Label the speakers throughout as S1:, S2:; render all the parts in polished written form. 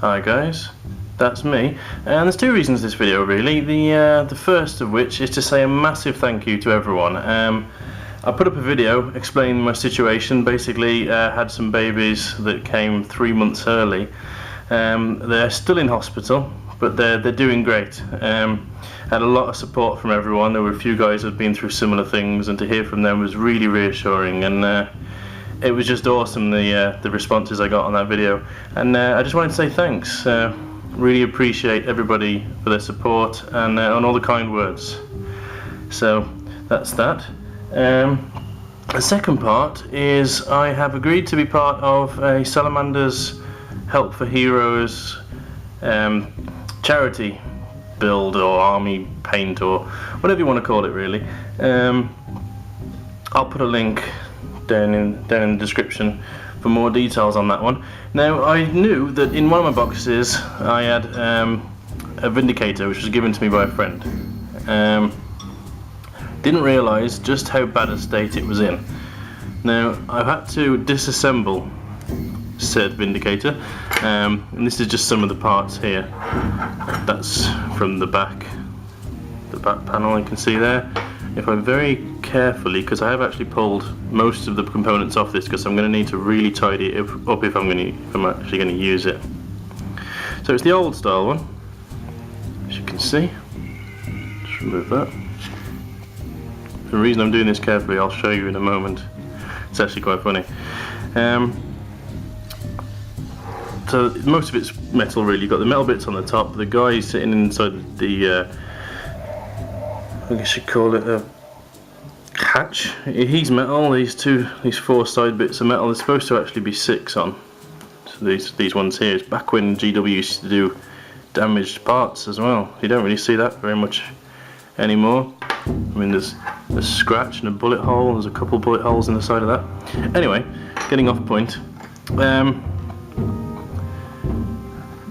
S1: Hi guys, that's me, and there's two reasons this video really. The first of which is to say a massive thank you to everyone. I put up a video explaining my situation. Basically, had some babies that came 3 months early. They're still in hospital, but they're doing great. Had a lot of support from everyone. There were a few guys who'd been through similar things, and to hear from them was really reassuring, and it was just awesome, the responses I got on that video. And I just wanted to say thanks. Really appreciate everybody for their support and on all the kind words. So that's that. The second part is I have agreed to be part of a Salamanders Help for Heroes charity build or army paint or whatever you want to call it really. I'll put a link down in the description for more details on that one. Now, I knew that in one of my boxes I had a Vindicator which was given to me by a friend. Didn't realise just how bad a state it was in. Now, I've had to disassemble said Vindicator, and this is just some of the parts here. That's from the back panel, you can see there. If I very carefully, because I have actually pulled most of the components off this, because I'm going to need to really tidy it up if I'm actually going to use it. So it's the old style one, as you can see. Just remove that. The reason I'm doing this carefully, I'll show you in a moment. It's actually quite funny. So most of it's metal really. You've got the metal bits on the top. The guy sitting inside the I guess you call it a hatch. He's metal. These four side bits of metal. There's supposed to actually be 6 on. So these ones here. It's back when GW used to do damaged parts as well. You don't really see that very much anymore. I mean, there's a scratch and a bullet hole. There's a couple bullet holes in the side of that. Anyway, getting off point.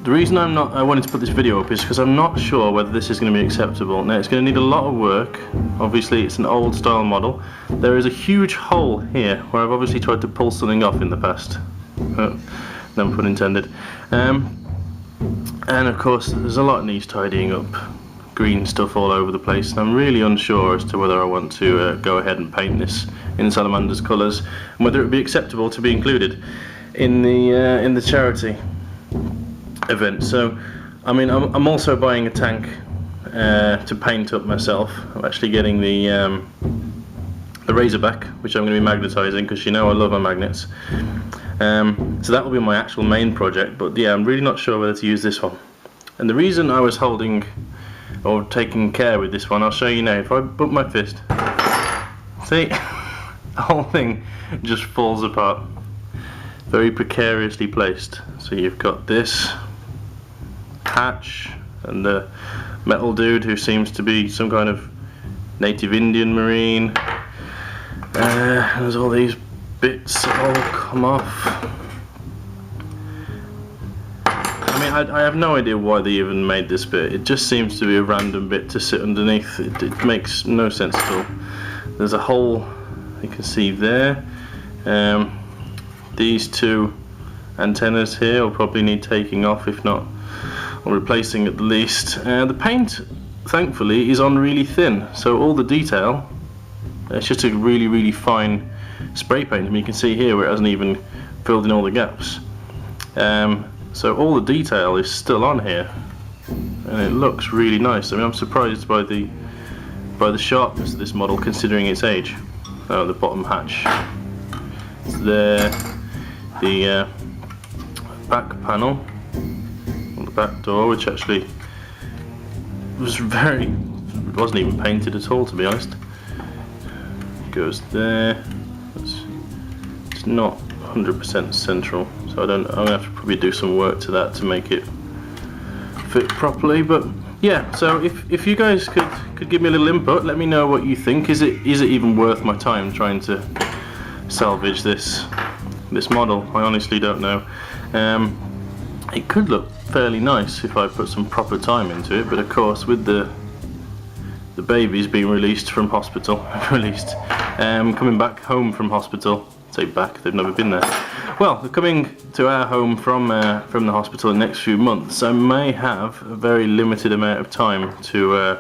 S1: The reason I wanted to put this video up is because I'm not sure whether this is going to be acceptable. Now, it's going to need a lot of work. Obviously, it's an old style model. There is a huge hole here where I've obviously tried to pull something off in the past. No pun intended. And of course, there's a lot that needs tidying up. Green stuff all over the place. And I'm really unsure as to whether I want to go ahead and paint this in Salamander's colours, and whether it would be acceptable to be included in the charity event. So, I mean, I'm also buying a tank to paint up myself. I'm actually getting the Razorback, which I'm going to be magnetising, because you know I love my magnets. So that will be my actual main project, but yeah, I'm really not sure whether to use this one. And the reason I was holding or taking care with this one, I'll show you now. If I bump my fist, see, the whole thing just falls apart. Very precariously placed. So you've got this hatch and the metal dude who seems to be some kind of native Indian marine. There's all these bits that all come off. I mean, I have no idea why they even made this bit. It just seems to be a random bit to sit underneath. It makes no sense at all. There's a hole you can see there. These 2 antennas here will probably need taking off, if not, or replacing at the least. The paint, thankfully, is on really thin, so all the detail, it's just a really, really fine spray paint. I mean, you can see here where it hasn't even filled in all the gaps. So all the detail is still on here, and it looks really nice. I mean, I'm surprised by the sharpness of this model, considering its age. Oh, the bottom hatch. It's there. The back panel, on the back door, which actually wasn't even painted at all, to be honest. Goes there. It's not 100% central, so I'm gonna have to probably do some work to that to make it fit properly. But yeah, so if you guys could give me a little input, let me know what you think. Is it even worth my time trying to salvage this model? I honestly don't know. It could look fairly nice if I put some proper time into it, but of course with the babies being released from hospital, coming back home from hospital, say back, they've never been there, Well, coming to our home from the hospital in the next few months, I may have a very limited amount of time to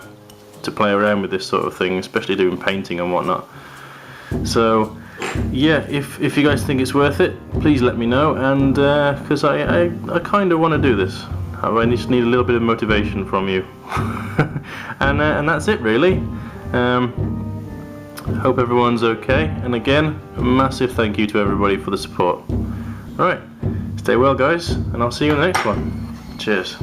S1: play around with this sort of thing, especially doing painting and whatnot. So yeah, if you guys think it's worth it, please let me know, and because I kind of want to do this. I just need a little bit of motivation from you. and that's it really. Hope everyone's okay, and again, a massive thank you to everybody for the support. Alright, stay well guys, and I'll see you in the next one. Cheers.